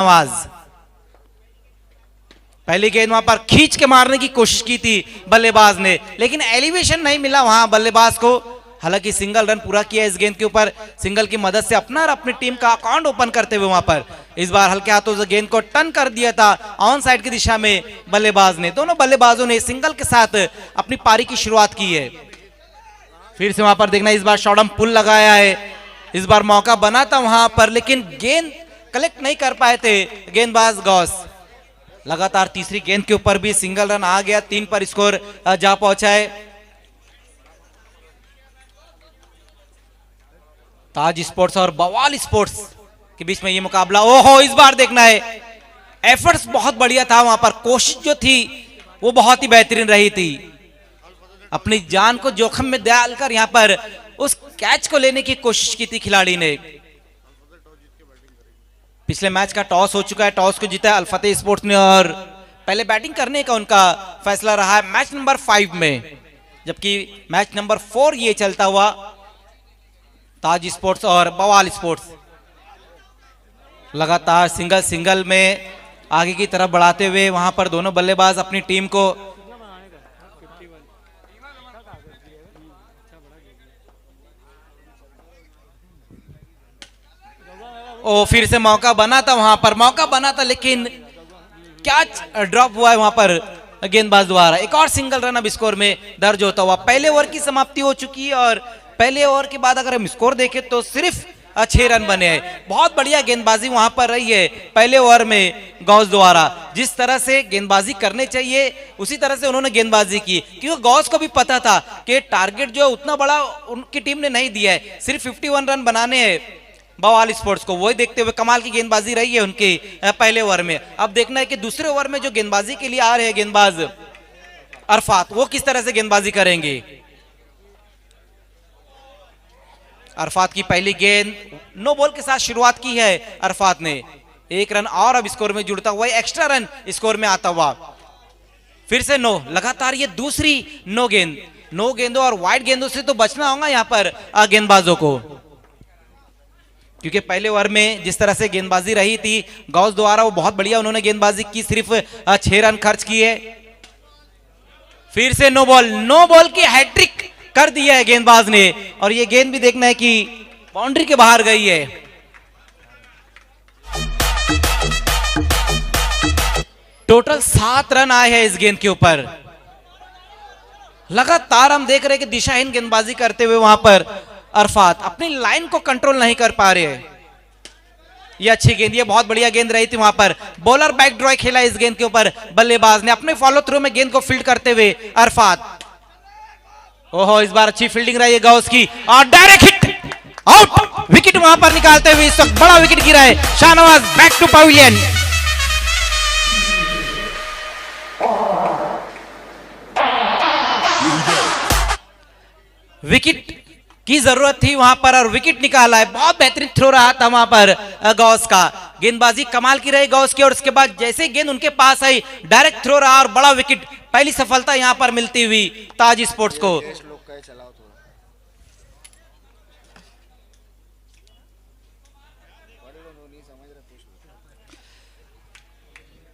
आवाज पहली गेंद वहां पर खींच के मारने की कोशिश की थी बल्लेबाज ने, लेकिन एलिवेशन नहीं मिला वहां बल्लेबाज को। हालांकि सिंगल रन पूरा किया इस गेंद के ऊपर, सिंगल की मदद से अपना और अपनी टीम का अकाउंट ओपन करते हुए वहां पर इस बार हल्के हाथों से गेंद को टर्न कर दिया था ऑन साइड की दिशा में बल्लेबाज ने। दोनों बल्लेबाजों ने सिंगल के साथ अपनी पारी की शुरुआत की है। फिर से वहां पर देखना, इस बार शॉर्ट पुल लगाया है, इस बार मौका बना था वहां पर, लेकिन गेंद कलेक्ट नहीं कर पाए थे गेंदबाज गौस। लगातार तीसरी गेंद के ऊपर भी सिंगल रन आ गया, 3 पर स्कोर जा पहुंचा है। ताज स्पोर्ट्स और बवाल स्पोर्ट्स के बीच में ये मुकाबला। ओहो, इस बार देखना है, एफर्ट्स बहुत बढ़िया था वहां पर, कोशिश जो थी वो बहुत ही बेहतरीन रही थी। अपनी जान को जोखिम में डालकर यहां पर उस कैच को लेने की कोशिश की थी खिलाड़ी ने। पिछले मैच का टॉस हो चुका है, टॉस को जीता अल फतेह स्पोर्ट्स ने और पहले बैटिंग करने का उनका फैसला रहा है मैच नंबर 5 में, जबकि मैच नंबर 4 ये चलता हुआ ताज स्पोर्ट्स और बवाल स्पोर्ट्स लगातार सिंगल सिंगल में आगे की तरफ बढ़ाते हुए वहां पर दोनों बल्लेबाज अपनी टीम को फिर से मौका बना था वहां पर, मौका बना था लेकिन कैच ड्रॉप हुआ है वहां पर गेंदबाज द्वारा। एक और सिंगल रन अब स्कोर में दर्ज होता हुआ। पहले ओवर की समाप्ति हो चुकी है और पहले ओवर के बाद अगर हम स्कोर देखें तो सिर्फ 6 रन बने हैं। बहुत बढ़िया गेंदबाजी वहां पर रही है पहले ओवर में गौस द्वारा। जिस तरह से गेंदबाजी करने चाहिए उसी तरह से उन्होंने गेंदबाजी की, क्योंकि गौस को भी पता था कि टारगेट जो उतना बड़ा उनकी टीम ने नहीं दिया है, सिर्फ 51 रन बनाने हैं बवाल स्पोर्ट्स को। वही देखते हुए कमाल की गेंदबाजी रही है उनके पहले ओवर में। अब देखना है कि दूसरे ओवर में जो गेंदबाजी के लिए आ रहे हैं गेंदबाज अरफात, वो किस तरह से गेंदबाजी करेंगे। अरफात की पहली गेंद नो बॉल के साथ शुरुआत की है अरफात ने। 1 रन और अब स्कोर में जुड़ता हुआ, एक्स्ट्रा रन स्कोर में आता हुआ। फिर से नो, लगातार ये दूसरी नो गेंद। नो गेंदों और वाइड गेंदों से तो बचना होगा यहां पर गेंदबाजों को, क्योंकि पहले ओवर में जिस तरह से गेंदबाजी रही थी गौस द्वारा वो बहुत बढ़िया उन्होंने गेंदबाजी की, सिर्फ 6 रन खर्च किए। फिर से नो बॉल, नो बॉल की हैट्रिक कर दिया है गेंदबाज ने और ये गेंद भी देखना है कि बाउंड्री के बाहर गई है। टोटल 7 रन आए हैं इस गेंद के ऊपर। लगातार हम देख रहे हैं कि दिशाहीन गेंदबाजी करते हुए वहां पर अरफात अपनी लाइन को कंट्रोल नहीं कर पा रहे हैं। ये अच्छी गेंद, ये बहुत बढ़िया गेंद रही थी वहां पर। बॉलर बैक ड्रॉ खेला इस गेंद के ऊपर बल्लेबाज ने, अपने फॉलो थ्रू में गेंद को फील्ड करते हुए अरफात। ओहो, इस बार अच्छी फील्डिंग रही है गौस की और डायरेक्ट हिट, आउट। विकेट वहां पर निकालते हुए इस वक्त बड़ा विकेट गिरा है। Shahnawaz back to pavilion. Wicket की जरूरत थी वहां पर और विकेट निकाला है। बहुत बेहतरीन थ्रो रहा था वहां पर गौस का। गेंदबाजी कमाल की रही गौस की और उसके बाद जैसे गेंद उनके पास आई डायरेक्ट थ्रो रहा और बड़ा विकेट। पहली सफलता यहां पर मिलती हुई ताज स्पोर्ट्स को।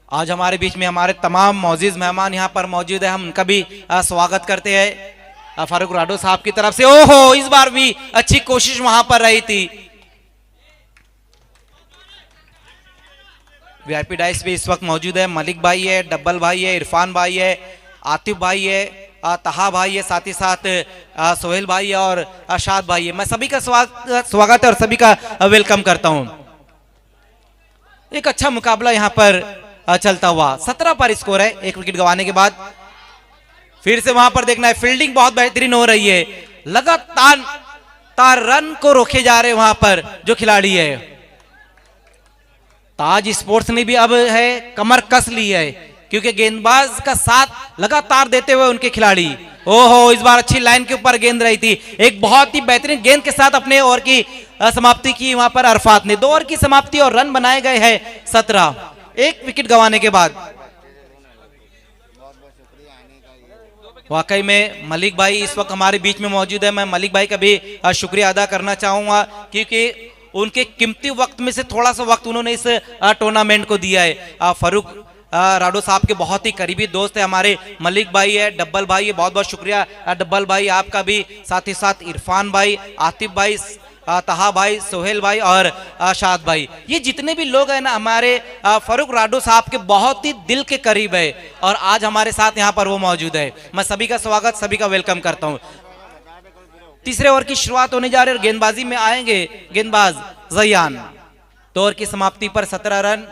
आज हमारे बीच में हमारे तमाम मौजूद मेहमान यहां पर मौजूद है, हम उनका भी स्वागत करते हैं फारूक राडो साहब की तरफ से। ओहो, इस बार भी अच्छी कोशिश वहां पर रही थी। वीआईपी डाइस पे इस वक्त मौजूद है मलिक भाई है, डब्बल भाई है, इरफान भाई है, आतिफ भाई है, तहा भाई है, साथ ही साथ सोहेल भाई है और अशाद भाई है। मैं सभी का स्वागत है और सभी का वेलकम करता हूं। एक अच्छा मुकाबला यहां पर चलता हुआ। 17 पर स्कोर है 1 विकेट गंवाने के बाद। फिर से वहां पर देखना है, फील्डिंग बहुत बेहतरीन हो रही है। लगातार रन को रोके जा रहे हैं वहां पर जो खिलाड़ी है। ताज स्पोर्ट्स ने भी अब है कमर कस ली है, क्योंकि गेंदबाज का साथ लगातार देते हुए उनके खिलाड़ी। ओहो, इस बार अच्छी लाइन के ऊपर गेंद रही थी। एक बहुत ही बेहतरीन गेंद के साथ अपने ओवर की समाप्ति की वहां पर अरफात ने। 2 ओवर की समाप्ति और रन बनाए गए हैं 17 1 विकेट गंवाने के बाद। वाकई में मलिक भाई इस वक्त हमारे बीच में मौजूद है। मैं मलिक भाई का भी शुक्रिया अदा करना चाहूंगा, क्योंकि उनके कीमती वक्त में से थोड़ा सा वक्त उन्होंने इस टूर्नामेंट को दिया है। फारूक राडो साहब के बहुत ही करीबी दोस्त है हमारे मलिक भाई है, डब्बल भाई है, बहुत बहुत शुक्रिया डब्बल भाई आपका भी, साथ ही साथ इरफान भाई, आतिफ भाई, तहा भाई, सोहेल भाई और शाद भाई, ये जितने भी लोग हैं ना हमारे फारूक राडो साहब के बहुत ही दिल के करीब है और आज हमारे साथ यहाँ पर वो मौजूद है। मैं सभी का स्वागत, सभी का वेलकम करता हूँ। तीसरे ओवर की शुरुआत होने जा रही है और गेंदबाजी में आएंगे गेंदबाज जयान। दो ओवर की समाप्ति पर 17 रन।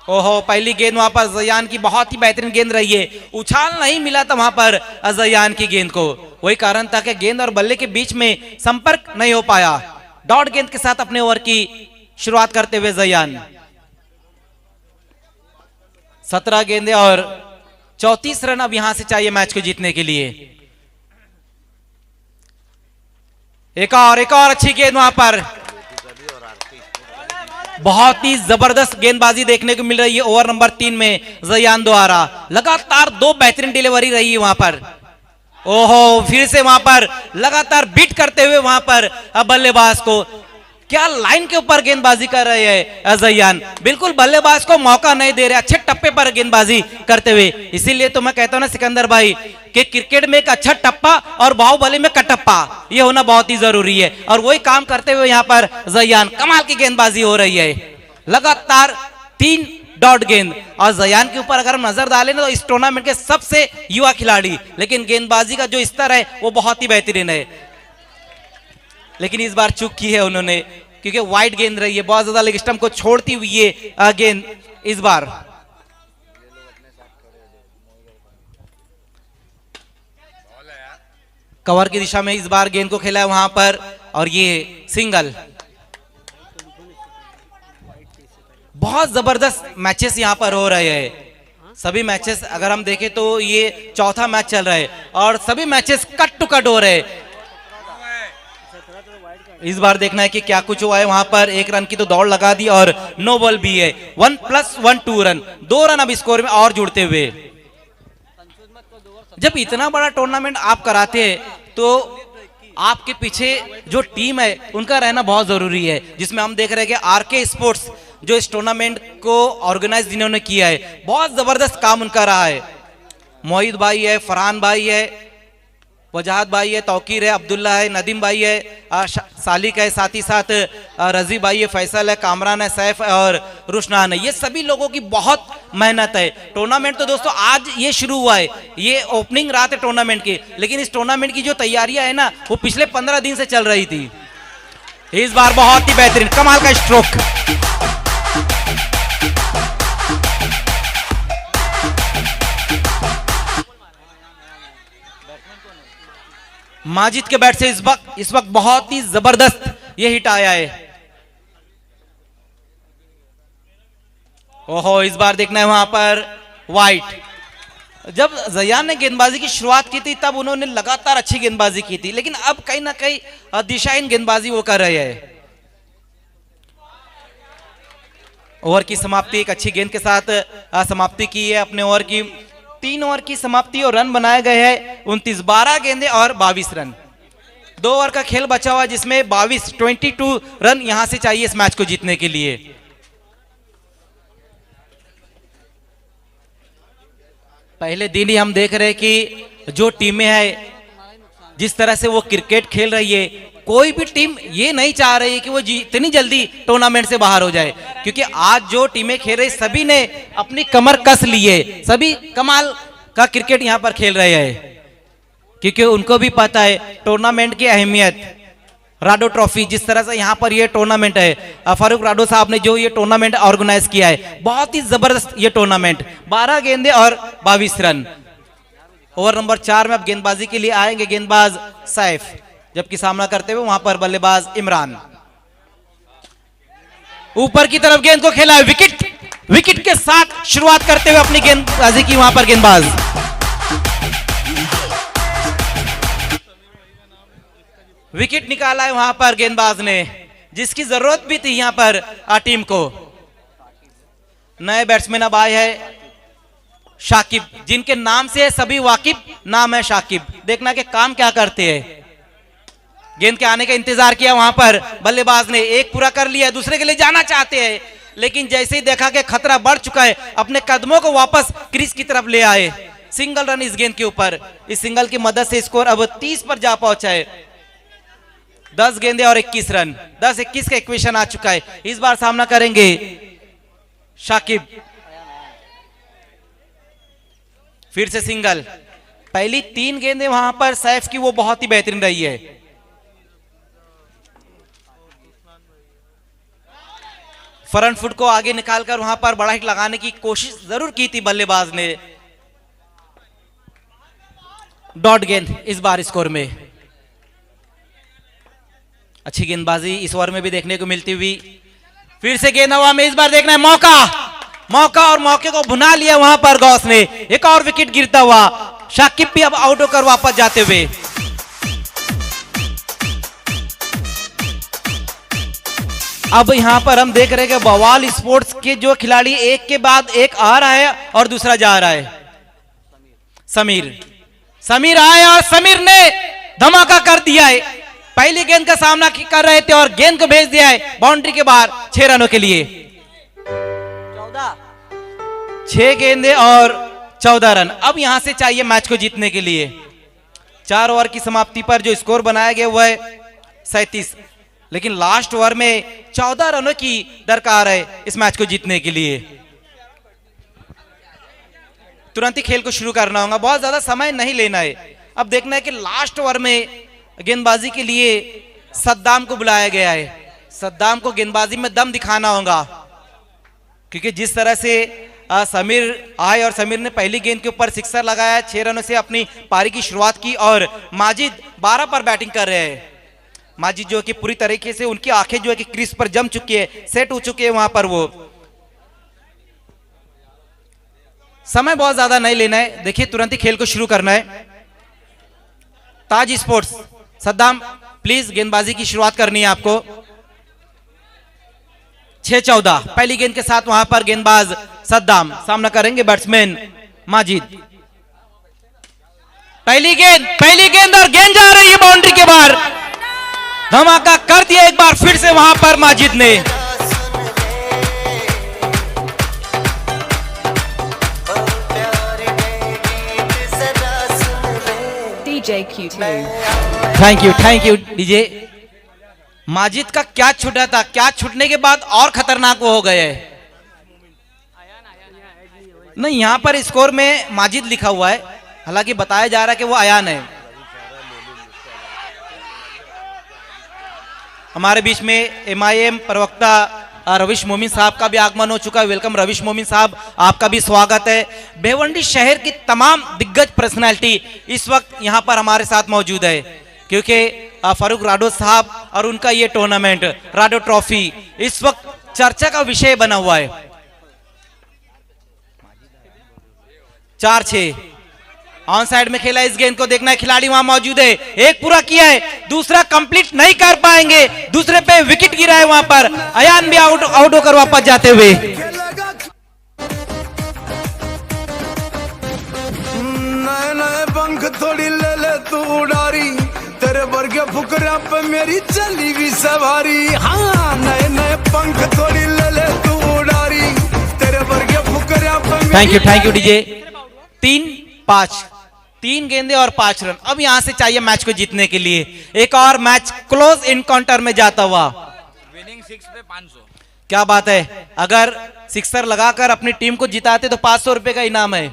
ओहो, पहली गेंद वहां पर जयान की बहुत ही बेहतरीन गेंद रही है, उछाल नहीं मिला था वहां पर जयान की गेंद को, वही कारण था कि गेंद और बल्ले के बीच में संपर्क नहीं हो पाया। डॉट गेंद के साथ अपने ओवर की शुरुआत करते हुए जयान। 17 गेंदें और 34 रन अब यहां से चाहिए मैच को जीतने के लिए। एक और अच्छी गेंद वहां पर, बहुत ही जबरदस्त गेंदबाजी देखने को मिल रही है ओवर नंबर 3 में जयान द्वारा। लगातार 2 बेहतरीन डिलीवरी रही है वहां पर। ओहो, फिर से वहां पर लगातार बीट करते हुए वहां पर बल्लेबाज को, क्या लाइन के ऊपर गेंदबाजी कर रहे हैं जयान, बिल्कुल बल्लेबाज को मौका नहीं दे रहे, अच्छे टप्पे पर गेंदबाजी करते हुए। इसीलिए तो मैं कहता हूं ना सिकंदर भाई कि क्रिकेट में एक अच्छा टप्पा और बाहुबली में कटप्पा ये होना बहुत ही जरूरी है, और वही काम करते हुए यहाँ पर जयान, कमाल की गेंदबाजी हो रही है। लगातार 3 डॉट गेंद, और जयान के ऊपर अगर हम नजर डालें तो इस टूर्नामेंट के सबसे युवा खिलाड़ी, लेकिन गेंदबाजी का जो स्तर है वो बहुत ही बेहतरीन है। लेकिन इस बार चूक की है उन्होंने, क्योंकि वाइड गेंद रही है, बहुत ज्यादा लेग स्टंप को छोड़ती हुई ये गेंद इस बार। कवर की दिशा में इस बार गेंद को खेला है वहां पर, और ये सिंगल। बहुत जबरदस्त मैचेस यहां पर हो रहे हैं। सभी मैचेस अगर हम देखें तो ये चौथा मैच चल रहा है और सभी मैचेस कट टू कट हो रहे हैं। इस बार देखना है कि क्या कुछ हुआ है वहां पर। 1 रन की तो दौड़ लगा दी और नो बॉल भी है। 1+1 2 रन, 2 रन अब स्कोर में और जुड़ते हुए। जब इतना बड़ा टूर्नामेंट आप कराते हैं तो आपके पीछे जो टीम है उनका रहना बहुत जरूरी है, जिसमें हम देख रहे हैं कि आरके स्पोर्ट्स जो इस टूर्नामेंट को ऑर्गेनाइज जिन्होंने किया है, बहुत जबरदस्त काम उनका रहा है। मोहित भाई है, फरहान भाई है, वजाहत भाई है, तौकीर है, अब्दुल्ला है, नदीम भाई है, सालिक है, साथ ही साथ रजी भाई है, फैसल है, कामरान है, सैफ है और रुशनान है। ये सभी लोगों की बहुत मेहनत है। टूर्नामेंट तो दोस्तों आज ये शुरू हुआ है, ये ओपनिंग रात है टूर्नामेंट की, लेकिन इस टूर्नामेंट की जो तैयारियां है ना वो पिछले 15 दिन से चल रही थी। इस बार बहुत ही बेहतरीन कमाल का स्ट्रोक। माजिद के बैट से इस वक्त बहुत ही जबरदस्त ये हिट आया है। ओहो, इस बार देखना है वहां पर वाइट। जब जयान ने गेंदबाजी की शुरुआत की थी तब उन्होंने लगातार अच्छी गेंदबाजी की थी, लेकिन अब कहीं ना कहीं दिशाहीन गेंदबाजी वो कर रहे हैं। ओवर की समाप्ति एक अच्छी गेंद के साथ समाप्ति की है अपने ओवर की। 3 ओवर की समाप्ति और रन बनाए गए हैं 29, 12 गेंदें और 22 रन। 2 ओवर का खेल बचा हुआ जिसमें 22 रन यहां से चाहिए इस मैच को जीतने के लिए। पहले दिन ही हम देख रहे हैं कि जो टीमें हैं जिस तरह से वो क्रिकेट खेल रही है, कोई भी टीम ये नहीं चाह रही है कि वो इतनी जल्दी टूर्नामेंट से बाहर हो जाए, क्योंकि आज जो टीमें खेल रही सभी ने अपनी कमर कस ली है, सभी कमाल का क्रिकेट यहां पर खेल रहे हैं, क्योंकि उनको भी पता है टूर्नामेंट की अहमियत। राडो ट्रॉफी जिस तरह से यहाँ पर ये टूर्नामेंट है, फारूक राडो साहब ने जो ये टूर्नामेंट ऑर्गेनाइज किया है, बहुत ही जबरदस्त ये टूर्नामेंट। 12 गेंदें और 22 रन। ओवर नंबर 4 में अब गेंदबाजी के लिए आएंगे गेंदबाज सैफ, जबकि सामना करते हुए वहां पर बल्लेबाज इमरान। ऊपर की तरफ गेंद को खेला है, विकेट के साथ शुरुआत करते हुए अपनी गेंदबाजी की वहां पर गेंदबाज। विकेट निकाला है वहां पर गेंदबाज ने, जिसकी जरूरत भी थी यहां पर टीम को। नए बैट्समैन अब आए हैं शाकिब, जिनके नाम से सभी वाकिफ नाम है शाकिब। देखना कि काम क्या करते हैं। गेंद के आने का इंतजार किया वहां पर बल्लेबाज ने, एक पूरा कर लिया, दूसरे के लिए जाना चाहते हैं, लेकिन जैसे ही देखा कि खतरा बढ़ चुका है, अपने कदमों को वापस क्रीज की तरफ ले आए। सिंगल रन इस गेंद के ऊपर। इस सिंगल की मदद से स्कोर अब 30 पर जा पहुंचा है। 10 गेंदे और 21 रन, 10-21 का इक्वेशन आ चुका है। इस बार सामना करेंगे शाकिब। फिर से सिंगल। पहली 3 गेंदें वहां पर सैफ की वो बहुत ही बेहतरीन रही है। फ्रंट फुट को आगे निकालकर वहां पर बड़ा हिट लगाने की कोशिश जरूर की थी बल्लेबाज ने। डॉट गेंद इस बार स्कोर में। अच्छी गेंदबाजी इस ओवर में भी देखने को मिलती हुई। फिर से गेंद हवा में, इस बार देखना है मौका, मौका और मौके को भुना लिया वहां पर गौस ने। एक और विकेट गिरता हुआ, शाकिब भी अब आउट होकर वापस जाते हुए। अब यहां पर हम देख रहे हैं कि बवाल स्पोर्ट्स के जो खिलाड़ी एक के बाद एक आ रहा है और दूसरा जा रहा है। समीर आए और समीर ने धमाका कर दिया है। पहली गेंद का सामना कर रहे थे और गेंद को भेज दिया है बाउंड्री के बाहर 6 रनों के लिए। 6 गेंदे और 14 रन। अब यहां से चाहिए मैच को जीतने के लिए। 4 ओवर की समाप्ति पर जो स्कोर बनाया गया वो है 37, लेकिन लास्ट ओवर में 14 रनों की दरकार है इस मैच को जीतने के लिए। तुरंत ही खेल को शुरू करना होगा, बहुत ज्यादा समय नहीं लेना है। अब देखना है कि लास्ट ओवर में गेंदबाजी के लिए सद्दाम को बुलाया गया है। सद्दाम को गेंदबाजी में दम दिखाना होगा, क्योंकि जिस तरह से समीर आए और समीर ने पहली गेंद के ऊपर सिक्सर लगाया, 6 रनों से अपनी पारी की शुरुआत की और माजिद 12 पर बैटिंग कर रहे हैं। माजिद जो कि पूरी तरीके से उनकी आंखें जो है कि क्रीज पर जम चुकी है, सेट हो चुके हैं वहां पर। वो समय बहुत ज्यादा नहीं लेना है, देखिए तुरंत ही खेल को शुरू करना है। ताज स्पोर्ट्स, सद्दाम प्लीज गेंदबाजी की शुरुआत करनी है आपको। 6-14 पहली गेंद के साथ वहां पर गेंदबाज सद्दाम सामना करेंगे बैट्समैन माजिद। पहली गेंद और गेंद जा रही है बाउंड्री के बाहर। धमाका कर दिया एक बार फिर से वहां पर माजिद ने। Thank you DJ. माजिद का क्या छूटा था, क्या छूटने के बाद और खतरनाक वो हो गए। नहीं, यहां पर स्कोर में माजिद लिखा हुआ है, हालांकि बताया जा रहा है कि वो अयान है। हमारे बीच में MIM प्रवक्ता रविश मोमिन साहब का भी आगमन हो चुका है। वेलकम रविश मोमिन साहब, आपका भी स्वागत है। भिवंडी शहर की तमाम दिग्गज पर्सनालिटी इस वक्त यहां पर हमारे साथ मौजूद है, क्योंकि फारूक राडो साहब और उनका ये टूर्नामेंट राडो ट्रॉफी इस वक्त चर्चा का विषय बना हुआ है। 4-6 ऑन साइड में खेला इस गेंद को, देखना है खिलाड़ी वहां मौजूद है। एक पूरा किया है, दूसरा कंप्लीट नहीं कर पाएंगे, दूसरे पे विकेट गिरा है वहां पर। अयान भी आउट होकर वापस जाते हुए। नए पंख थोड़ी ले ले तू उड़ारी, तेरे वर्गे फुकरा पे मेरी चली भी सवारी। हाँ, नए पंख थोड़ी ले ले तू उड़ारी, तेरे वर्गे फुकरा पे। Thank you DJ. 3-5 3 गेंदे और 5 रन। अब यहां से चाहिए मैच को जीतने के लिए एक और मैच क्लोज इनकाउंटर में जाता हुआ। विनिंग 6 पे 500। क्या बात है, अगर सिक्सर लगाकर अपनी टीम को जिताते तो 500 रुपए का इनाम है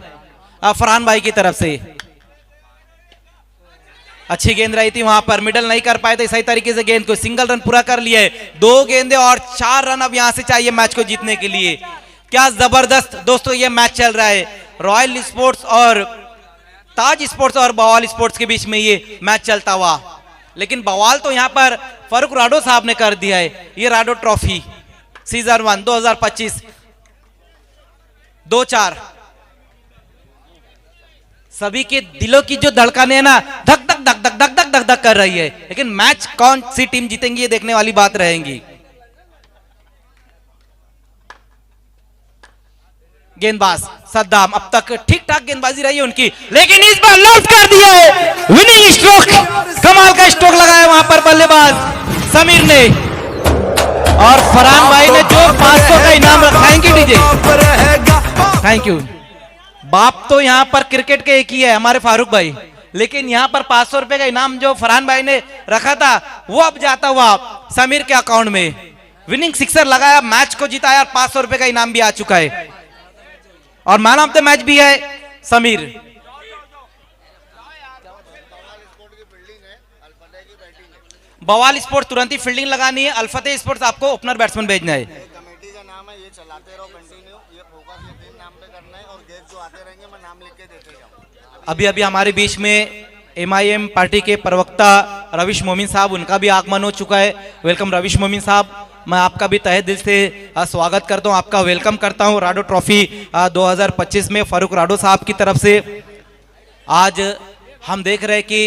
फरहान भाई की तरफ से। अच्छी गेंद रही थी वहां पर, मिडल नहीं कर पाए थे सही तरीके से गेंद को। सिंगल रन पूरा कर लिया है। 2 गेंदे और 4 रन अब यहां से चाहिए मैच को जीतने के लिए। क्या जबरदस्त दोस्तों ये मैच चल रहा है। रॉयल स्पोर्ट्स और ताज स्पोर्ट्स और बवाल स्पोर्ट्स के बीच में ये मैच चलता हुआ, लेकिन बवाल तो यहां पर फारूक राडो साहब ने कर दिया है। ये राडो ट्रॉफी सीजन 1 2025 2-4 सभी के दिलों की जो धड़कनें है ना, धक धक धक धक धक धक धक धक कर रही है, लेकिन मैच कौन सी टीम जीतेंगी ये देखने वाली बात रहेगी। गेंदबाज सद्दाम, अब तक ठीक ठाक गेंदबाजी रही है उनकी, लेकिन इस बार लॉन्च कर दिया है विनिंग स्ट्रोक, कमाल का स्ट्रोक लगाया वहां पर बल्लेबाज समीर ने। और फरहान भाई ने जो 500 का इनाम रखा है कि डीजे, थैंक यू। बाप तो यहाँ पर क्रिकेट के एक ही है हमारे फारूक भाई, लेकिन यहाँ पर 500 रुपए का इनाम जो फरहान भाई ने रखा था वो अब जाता हुआ समीर के अकाउंट में। विनिंग सिक्सर लगाया, मैच को जिताया और 500 रुपए का इनाम भी आ चुका है और मैन ऑफ द मैच भी है समीर। बवाल स्पोर्ट्स तुरंत ही फील्डिंग लगानी है, अल्फतेह स्पोर्ट्स आपको ओपनर बैट्समैन भेजना है। कमेटी का नाम है, ये चलाते रहो कंटिन्यू, ये फोकस यकीन नाम पे करना है और गेस्ट जो आते रहेंगे मैं नाम लिख के देते जाऊं। अभी हमारे बीच में MIM पार्टी के प्रवक्ता रविश मोमिन साहब, उनका भी आगमन हो चुका है। वेलकम रविश मोमिन साहब, मैं आपका भी तहे दिल से स्वागत करता हूं, आपका वेलकम करता हूं राडो ट्रॉफी 2025 में फारूक राडो साहब की तरफ से। आज हम देख रहे हैं कि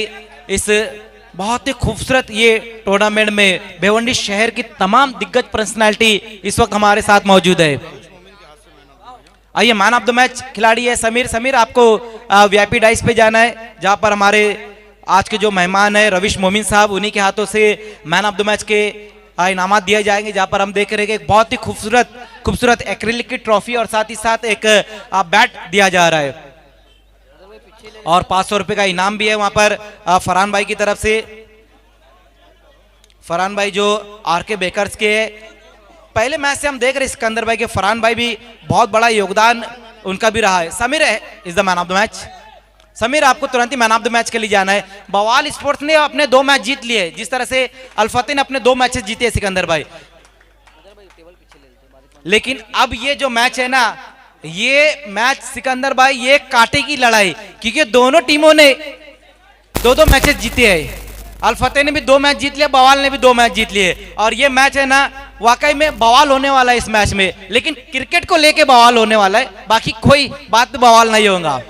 इस बहुत ही खूबसूरत ये टूर्नामेंट में भिवंडी शहर की तमाम दिग्गज पर्सनालिटी इस वक्त हमारे साथ मौजूद है। आइए, मैन ऑफ द मैच खिलाड़ी है समीर। समीर, आपको VIP डाइस पे जाना है, जहां पर हमारे आज के जो मेहमान है रविश मोमिन साहब, उन्हीं के हाथों से मैन ऑफ द मैच के इनामात दिए जाएंगे, जहां पर हम देख रहे हैं कि एक बहुत ही खूबसूरत एक्रिलिक की ट्रॉफी और साथ ही साथ एक बैट दिया जा रहा है और 500 रुपए का इनाम भी है वहां पर फरहान भाई की तरफ से। फरहान भाई जो RK बेकर्स के पहले मैच से हम देख रहे हैं सिकंदर भाई के, फरहान भाई भी बहुत बड़ा योगदान उनका भी रहा है। Sameer is the man of the match. Sameer, आपको तुरंत ही मैन ऑफ द मैच के लिए जाना है। बवाल स्पोर्ट्स ने अपने 2 मैच जीत लिए, जिस तरह से अल्फतेह ने अपने 2 मैचेस जीते सिकंदर भाई, लेकिन अब ये जो मैच है ना, ये मैच सिकंदर भाई ये कांटे की लड़ाई, क्योंकि दोनों टीमों ने 2-2 मैचेस जीते हैं। अल्फतेह ने भी 2 मैच जीत लिया, बवाल ने भी 2 मैच जीत लिए और ये मैच है ना वाकई में बवाल होने वाला है इस मैच में, लेकिन क्रिकेट को लेके बवाल होने वाला है, बाकी कोई बात बवाल नहीं होगा।